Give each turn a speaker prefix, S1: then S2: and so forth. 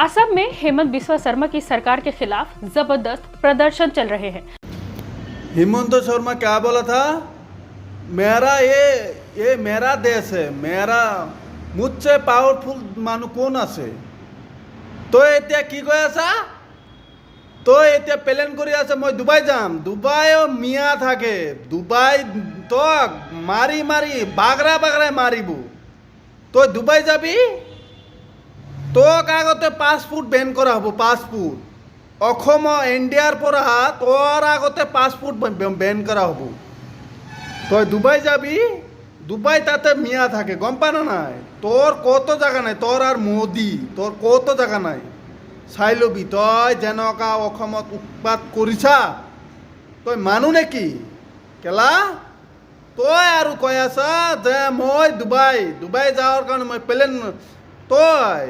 S1: असम में हेमंत बिस्वा शर्मा की सरकार के खिलाफ जबरदस्त प्रदर्शन चल रहे हैं।
S2: हेमंत शर्मा क्या बोला था? मेरा ये मेरा देश है, मेरा मुझसे पावरफुल मानु कौन আছে? তো এতিয়া কি কৈ আছা? তো এতিয়া প্লেন কৰি আছে মই ডুবাই যাম। ডুবাইও মিয়া থাকে, ডুবাই তোক মাৰি মাৰি বাগৰা বাগৰাই মাৰিব। তই ডুবাই যাবি, তোক আগতে পাছপোৰ্ট বেন কৰা হ'ব। পাছপোৰ্ট অসমৰ ইণ্ডিয়াৰ পৰা তোৰ আগতে পাছপোৰ্ট বেন কৰা হ'ব। তই ডুবাই যাবি, ডুবাই তাতে মিয়া থাকে, গম পা না নাই? তোর কত জায়গা নাই, তোর আর মোদি, তোর কত জায়গা নাই। চাই লবি তই যেনেকা অসমত উৎপাত কৰিছা, তই মানুহ নেকি কেলা? তই আৰু কৈ আছা যে মই ডুবাই যাওয়াৰ কাৰণে মই প্লেন, তই